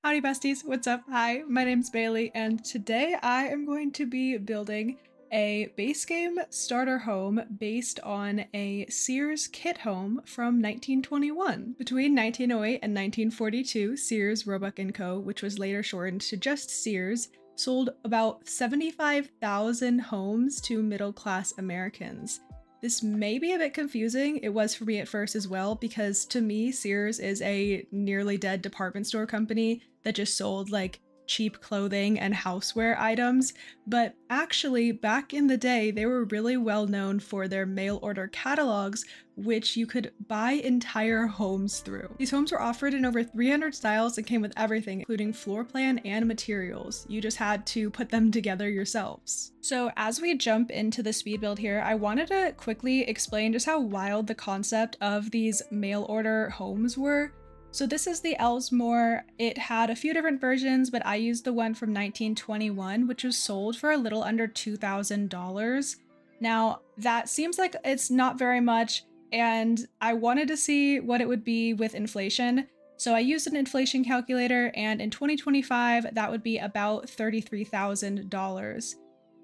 Howdy besties, what's up? Hi, my name's Bailey, and today I am going to be building a base game starter home based on a Sears kit home from 1921. Between 1908 and 1942, Sears, Roebuck & Co., which was later shortened to just Sears, sold about 75,000 homes to middle-class Americans. This may be a bit confusing. It was for me at first as well, because to me, Sears is a nearly dead department store company that just sold like cheap clothing and houseware items. But actually, back in the day, they were really well known for their mail order catalogs, which you could buy entire homes through. These homes were offered in over 300 styles and came with everything, including floor plan and materials. You just had to put them together yourselves. So as we jump into the speed build here, I wanted to quickly explain just how wild the concept of these mail order homes were. So this is the Elsmore. It had a few different versions, but I used the one from 1921, which was sold for a little under $2,000. Now, that seems like it's not very much, and I wanted to see what it would be with inflation. So I used an inflation calculator, and in 2025, that would be about $33,000.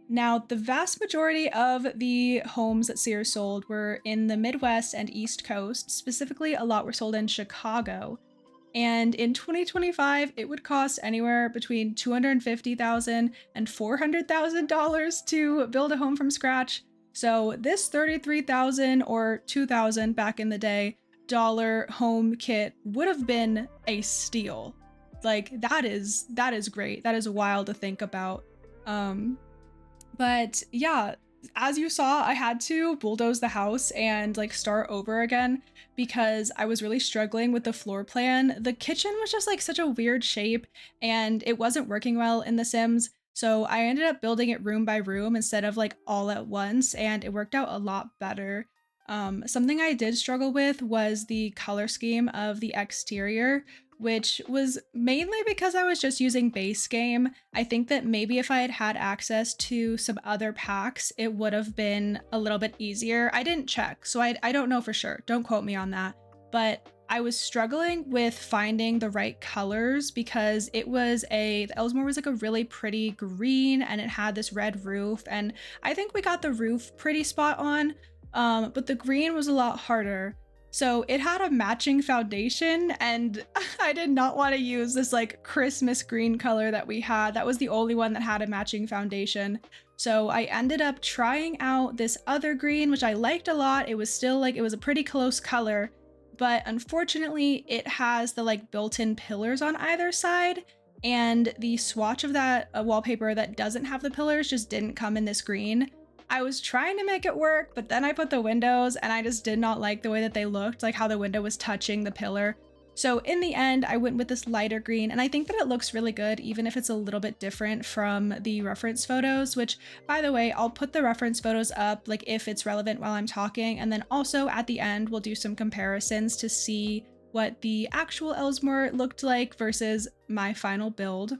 Now, the vast majority of the homes that Sears sold were in the Midwest and East Coast. Specifically, a lot were sold in Chicago. And in 2025, it would cost anywhere between $250,000 and $400,000 to build a home from scratch. So this $33,000 or $2,000 back in the day home kit would have been a steal. Like that is great. That is wild to think about. But yeah, as you saw, I had to bulldoze the house and like start over again because I was really struggling with the floor plan. The kitchen was just like such a weird shape and it wasn't working well in The Sims. So I ended up building it room by room instead of like all at once, and it worked out a lot better. Something I did struggle with was the color scheme of the exterior, which was mainly because I was just using base game. I think that maybe if I had had access to some other packs, it would have been a little bit easier. I didn't check, so I don't know for sure. Don't quote me on that. But I was struggling with finding the right colors because the Elsmore was like a really pretty green and it had this red roof. And I think we got the roof pretty spot on, but the green was a lot harder. So it had a matching foundation, and I did not want to use this like Christmas green color that we had. That was the only one that had a matching foundation. So I ended up trying out this other green, which I liked a lot. It was still like, it was a pretty close color, but unfortunately it has the like built-in pillars on either side. And the swatch of that wallpaper that doesn't have the pillars just didn't come in this green. I was trying to make it work, but then I put the windows and I just did not like the way that they looked, like how the window was touching the pillar. So in the end, I went with this lighter green, and I think that it looks really good, even if it's a little bit different from the reference photos, which, by the way, I'll put the reference photos up, like if it's relevant while I'm talking, and then also at the end, we'll do some comparisons to see what the actual Elsmore looked like versus my final build.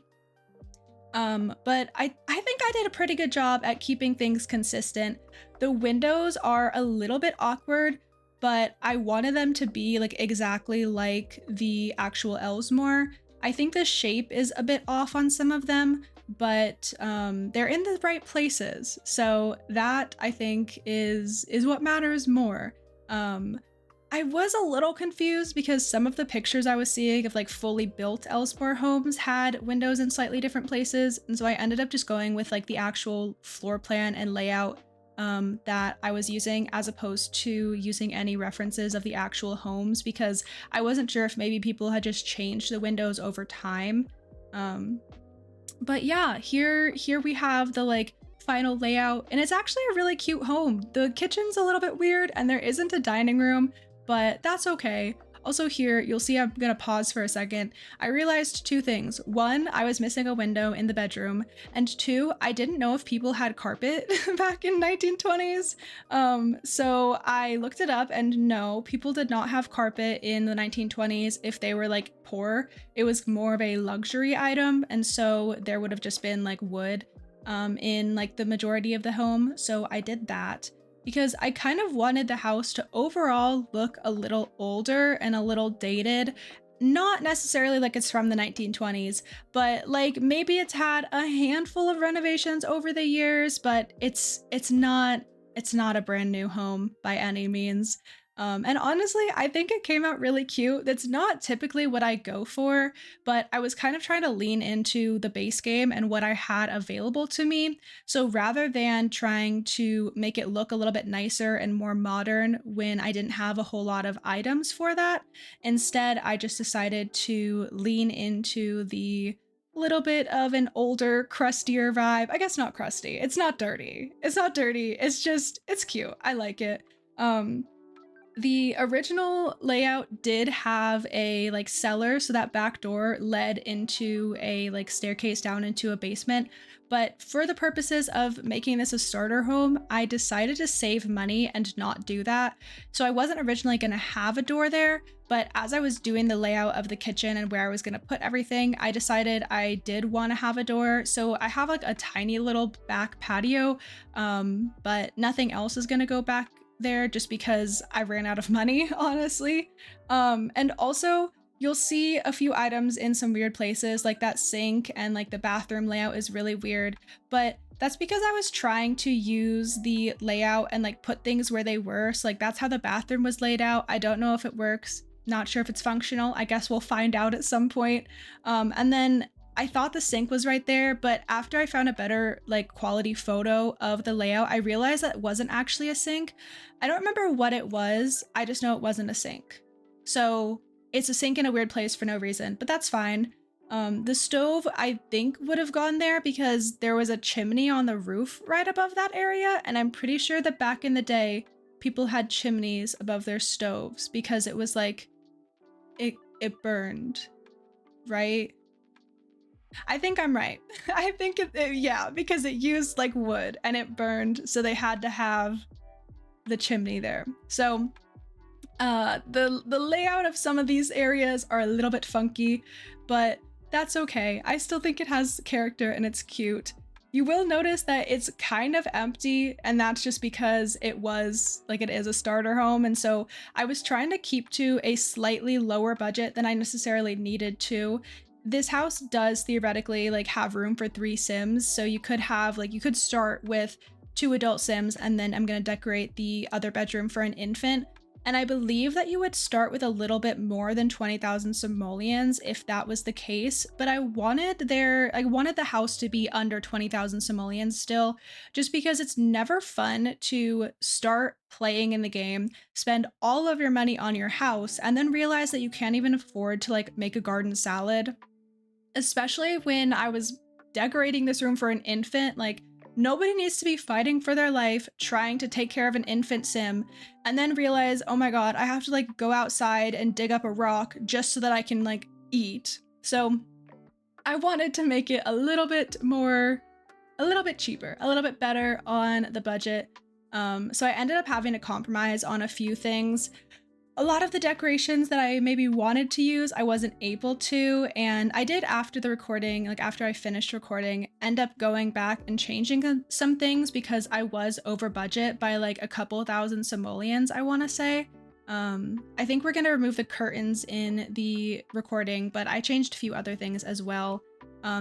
But I think I did a pretty good job at keeping things consistent. The windows are a little bit awkward, but I wanted them to be like exactly like the actual Elsmore. I think the shape is a bit off on some of them, but they're in the right places. So that I think is what matters more. I was a little confused because some of the pictures I was seeing of like fully built Elsmore homes had windows in slightly different places. And so I ended up just going with like the actual floor plan and layout that I was using, as opposed to using any references of the actual homes, because I wasn't sure if maybe people had just changed the windows over time. But yeah, here we have the like final layout, and it's actually a really cute home. The kitchen's a little bit weird and there isn't a dining room, but that's okay. Also here, you'll see I'm gonna pause for a second. I realized two things. One, I was missing a window in the bedroom, and two, I didn't know if people had carpet back in 1920s. So I looked it up, and no, people did not have carpet in the 1920s if they were like poor. It was more of a luxury item, and so there would have just been like wood in like the majority of the home. So I did that because I kind of wanted the house to overall look a little older and a little dated, not necessarily like it's from the 1920s, but like maybe it's had a handful of renovations over the years, but it's not a brand new home by any means. And honestly, I think it came out really cute. That's not typically what I go for, but I was kind of trying to lean into the base game and what I had available to me. So rather than trying to make it look a little bit nicer and more modern when I didn't have a whole lot of items for that, instead, I just decided to lean into the little bit of an older, crustier vibe. I guess not crusty. It's not dirty. It's not dirty. It's just, it's cute. I like it. Um, the original layout did have a like cellar, so that back door led into a like staircase down into a basement. But for the purposes of making this a starter home, I decided to save money and not do that. So I wasn't originally going to have a door there, but as I was doing the layout of the kitchen and where I was going to put everything, I decided I did want to have a door. So I have like a tiny little back patio, but nothing else is going to go back there just because I ran out of money, honestly. And also, you'll see a few items in some weird places, like that sink and like the bathroom layout is really weird, but that's because I was trying to use the layout and like put things where they were. So like that's how the bathroom was laid out. I don't know if it works. Not sure if it's functional. I guess we'll find out at some point. And then I thought the sink was right there, but after I found a better like quality photo of the layout, I realized that it wasn't actually a sink. I don't remember what it was. I just know it wasn't a sink. So it's a sink in a weird place for no reason, but that's fine. The stove I think would have gone there because there was a chimney on the roof right above that area, and I'm pretty sure that back in the day, people had chimneys above their stoves because it was like it burned, right? I think I'm right. I think yeah, because it used like wood and it burned, so they had to have the chimney there. So the layout of some of these areas are a little bit funky, but that's okay. I still think it has character and it's cute. You will notice that it's kind of empty, and that's just because it is a starter home, and so I was trying to keep to a slightly lower budget than I necessarily needed to. This house does theoretically like have room for 3 Sims, so you could start with 2 adult Sims, and then I'm gonna decorate the other bedroom for an infant. And I believe that you would start with a little bit more than 20,000 simoleons if that was the case, but I wanted the house to be under 20,000 simoleons still, just because it's never fun to start playing in the game, spend all of your money on your house, and then realize that you can't even afford to like make a garden salad. Especially when I was decorating this room for an infant, like nobody needs to be fighting for their life trying to take care of an infant sim and then realize, oh my god, I have to like go outside and dig up a rock just so that I can like eat. So I wanted to make it a little bit cheaper, a little bit better on the budget. So I ended up having to compromise on a few things. A lot of the decorations that I maybe wanted to use, I wasn't able to, and I did after the recording, like after I finished recording, end up going back and changing some things because I was over budget by like a couple thousand simoleons, I want to say. I think we're going to remove the curtains in the recording, but I changed a few other things as well.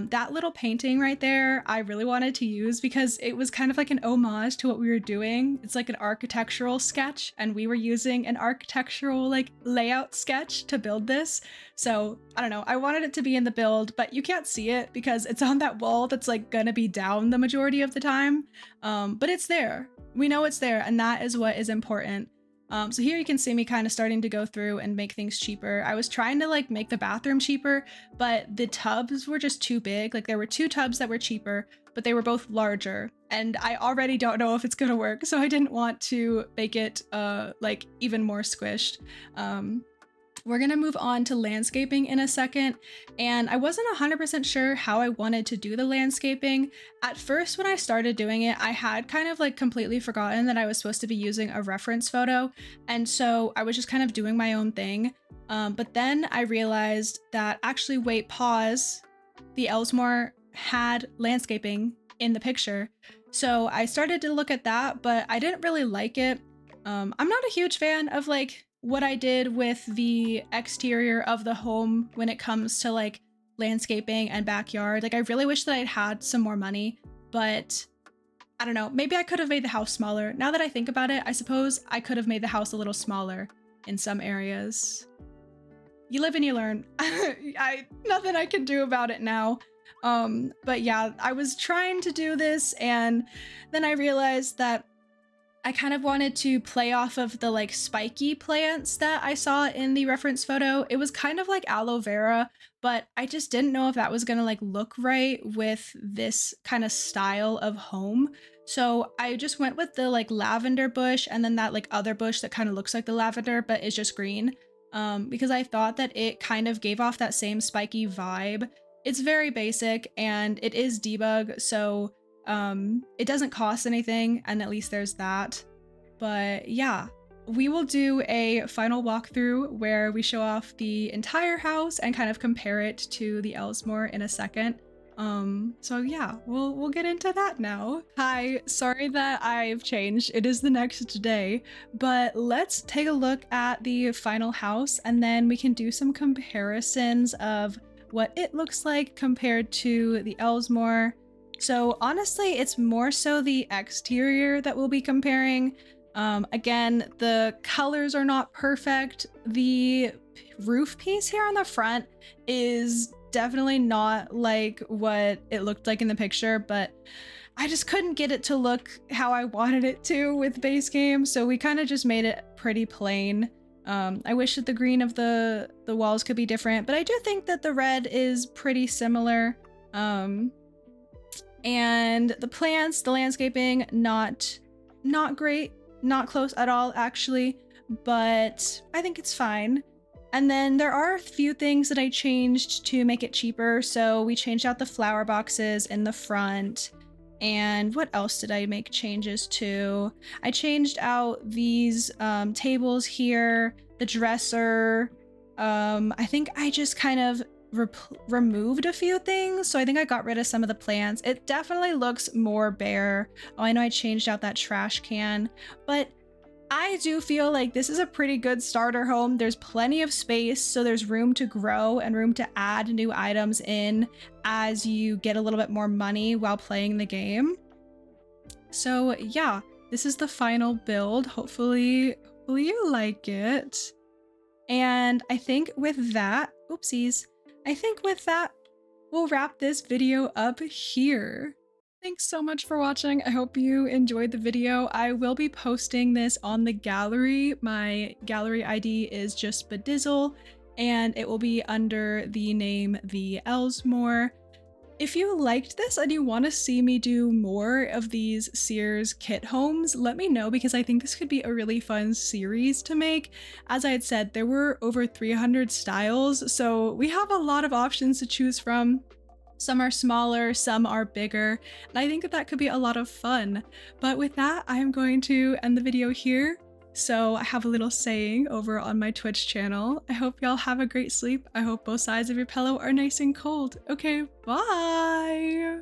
That little painting right there, I really wanted to use because it was kind of like an homage to what we were doing. It's like an architectural sketch, and we were using an architectural like layout sketch to build this. So I don't know, I wanted it to be in the build, but you can't see it because it's on that wall that's like gonna be down the majority of the time. But it's there. We know it's there, and that is what is important. So here you can see me kind of starting to go through and make things cheaper. I was trying to like make the bathroom cheaper, but the tubs were just too big. Like there were 2 tubs that were cheaper, but they were both larger. And I already don't know if it's gonna work, so I didn't want to make it like even more squished. We're gonna move on to landscaping in a second, and I wasn't 100% sure how I wanted to do the landscaping. At first, when I started doing it, I had kind of like completely forgotten that I was supposed to be using a reference photo, and so I was just kind of doing my own thing. But then I realized that actually, wait, pause, the Elsmore had landscaping in the picture. So I started to look at that, but I didn't really like it. I'm not a huge fan of like what I did with the exterior of the home when it comes to like landscaping and backyard. Like I really wish that I'd had some more money, but I don't know, maybe I could have made the house smaller. Now that I think about it, I suppose I could have made the house a little smaller in some areas. You live and you learn. Nothing I can do about it now. But yeah, I was trying to do this and then I realized that I kind of wanted to play off of the like spiky plants that I saw in the reference photo. It was kind of like aloe vera, but I just didn't know if that was gonna like look right with this kind of style of home. So I just went with the like lavender bush and then that like other bush that kind of looks like the lavender but is just green, because I thought that it kind of gave off that same spiky vibe. It's very basic and it is debug, so it doesn't cost anything, and at least there's that. But yeah, we will do a final walkthrough where we show off the entire house and kind of compare it to the Elsmore in a second. So yeah, we'll get into that now. Hi, sorry that I've changed. It is the next day, but let's take a look at the final house and then we can do some comparisons of what it looks like compared to the Elsmore. So honestly, it's more so the exterior that we'll be comparing. Again, the colors are not perfect. The roof piece here on the front is definitely not like what it looked like in the picture, but I just couldn't get it to look how I wanted it to with base game, so we kind of just made it pretty plain. I wish that the green of the walls could be different, but I do think that the red is pretty similar. And the plants, the landscaping, not great, not close at all actually, but I think it's fine. And then there are a few things that I changed to make it cheaper. So we changed out the flower boxes in the front. And what else did I make changes to? I changed out these tables here, the dresser. I think I just kind of removed a few things, so I think I got rid of some of the plants. It definitely looks more bare. Oh, I know I changed out that trash can, but I do feel like this is a pretty good starter home. There's plenty of space, so there's room to grow and room to add new items in as you get a little bit more money while playing the game. So yeah, this is the final build. Hopefully you like it. And I think with that, oopsies. I think with that, we'll wrap this video up here. Thanks so much for watching. I hope you enjoyed the video. I will be posting this on the gallery. My gallery ID is just Badizzle, and it will be under the name The Elsmore. If you liked this and you want to see me do more of these Sears kit homes, let me know because I think this could be a really fun series to make. As I had said, there were over 300 styles, so we have a lot of options to choose from. Some are smaller, some are bigger, and I think that that could be a lot of fun. But with that, I am going to end the video here. So I have a little saying over on my Twitch channel. I hope y'all have a great sleep. I hope both sides of your pillow are nice and cold. Okay, bye!